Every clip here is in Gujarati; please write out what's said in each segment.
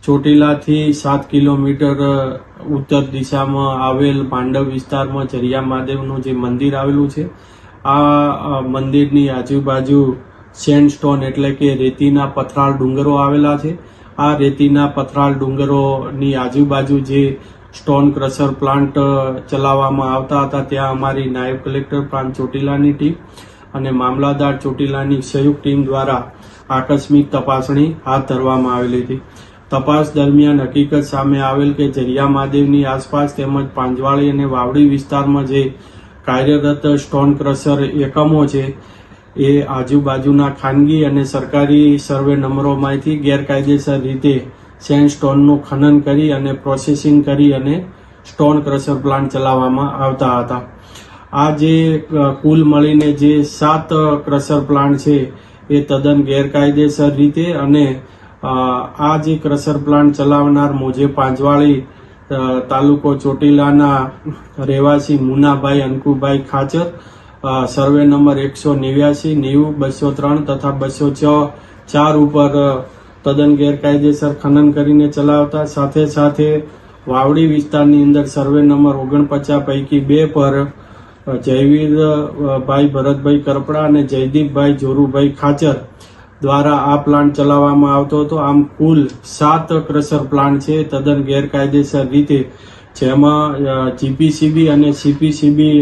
ચોટીલાથી 7 કિલોમીટર ઉત્તર દિશામાં આવેલ પાંડવ વિસ્તારમાં જરિયા મહાદેવનું જે મંદિર આવેલું છે, આ મંદિરની આજુબાજુ સેન્ડસ્ટોન એટલે કે રેતીના પથરાળ ડુંગરો આવેલા છે. આ રેતીના પથરાળ ડુંગરોની આજુબાજુ જે સ્ટોન ક્રશર પ્લાન્ટ ચલાવવામાં આવતા હતા, ત્યાં અમારી નાયબ કલેક્ટર પ્રાંત ચોટીલાની ટીમ અને મામલતદાર ચોટીલાની સંયુક્ત ટીમ દ્વારા આકસ્મિક તપાસણી હાથ ધરવામાં આવેલી હતી. તપાસ દરમિયાન હકીકત સામે આવેલ કે જરિયા મહાદેવની આસપાસ તેમજ પાંજવાળી અને વાવડી વિસ્તારમાં જે કાર્યરત સ્ટોન ક્રશર એકમો છે, એ આજુબાજુના ખાનગી અને સરકારી સર્વે નંબરોમાંથી ગેરકાયદેસર રીતે સેન્ડસ્ટોનનું ખનન કરી અને પ્રોસેસિંગ કરી અને સ્ટોન ક્રશર પ્લાન્ટ ચલાવવામાં આવતા હતા. આ જે કુલ મળીને જે 7 ક્રશર પ્લાન્ટ છે, એ તદ્દન ગેરકાયદેસર રીતે અને આ જે ક્રશર પ્લાન્ટ ચલાવનાર મોજે પાંજવાળી તાલુકો ચોટીલાના રહેવાસી મુનાભાઈ અંકુભાઈ ખાચર, સર્વે નંબર 189, 90, 203 તથા 204 ઉપર તદ્દન ગેરકાયદેસર ખનન કરીને ચલાવતા, સાથે સાથે વાવડી વિસ્તારની અંદર સર્વે નંબર 49 પૈકી 2 પર જયવીરભાઈ ભરતભાઈ કરપડા અને જયદીપભાઈ જોરુભાઈ ખાચર દ્વારા આ પ્લાન્ટ ચલાવવામાં આવતો હતો. આમ કુલ 7 ક્રશર પ્લાન્ટ છે તદ્દન ગેરકાયદેસર રીતે, જેમાં જીપીસીબી અને સીપીસીબી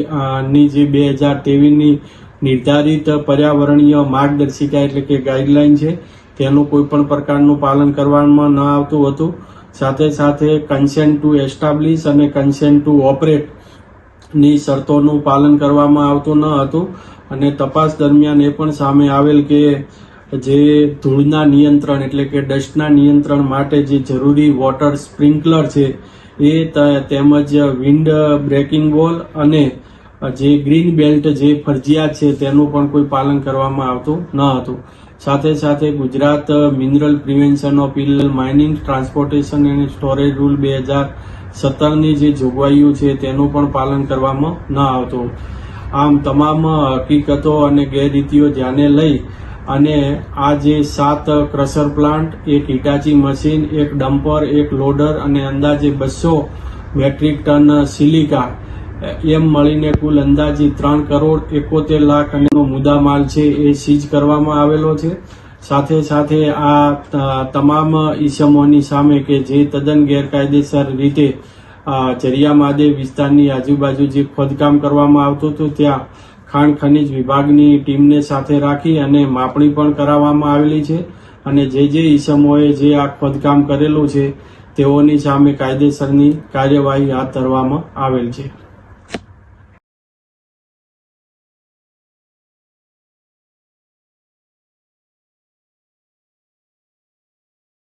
ની જે 2023ની નિર્ધારિત પર્યાવરણીય માર્ગદર્શિકા એટલે કે ગાઈડલાઈન છે, તેનું કોઈ પણ પ્રકારનું પાલન કરવામાં ન આવતું હતું. સાથે સાથે કન્સેન્ટ ટુ એસ્ટાબ્લિશ અને કન્સેન્ટ ટુ ઓપરેટ ની શરતોનું પાલન કરવામાં આવતું ન હતું. અને તપાસ દરમિયાન એ પણ સામે આવેલ કે જે ધૂળના નિયંત્રણ એટલે કે ડસ્ટના નિયંત્રણ માટે જે જરૂરી વોટર સ્પ્રિંકલર છે, એ તેમજ વિન્ડ બ્રેકિંગ વોલ અને જે ગ્રીન બેલ્ટ જે ફરજિયાત છે, તેનું પણ કોઈ પાલન કરવામાં આવતું ન હતું. સાથે સાથે Gujarat mineral prevention of illegal mining, transportation અને સ્ટોરેજ રૂલ 2017ની જે જોગવાઈઓ છે, તેનું પણ પાલન કરવામાં ન આવતું. આમ તમામ હકીકતો અને ગેરરીતિઓ ધ્યાને લઈ અને આ જે 7 ક્રશર પ્લાન્ટ, એક હિટાચી મશીન, એક ડમ્પર, એક લોડર અને અંદાજે 200 મેટ્રિક ટન સિલિકા, એમ મળીને કુલ અંદાજે 3,71,00,000 અને મુદ્દામાલ છે એ સીઝ કરવામાં આવેલો છે. સાથે સાથે આ તમામ ઈસમોની સામે કે જે તદ્દન ગેરકાયદેસર રીતે જરિયા મહાદેવ વિસ્તારની આજુબાજુ જે ખોદકામ કરવામાં આવતું હતું, ત્યાં ખાણ ખનીજ વિભાગની ટીમને સાથે રાખી અને માપણી પણ કરાવવામાં આવેલી છે. અને જે ઈસમોએ જે આ ખોદકામ કરેલું છે, તેઓની સામે કાયદેસરની કાર્યવાહી હાથ ધરવામાં આવેલ છે.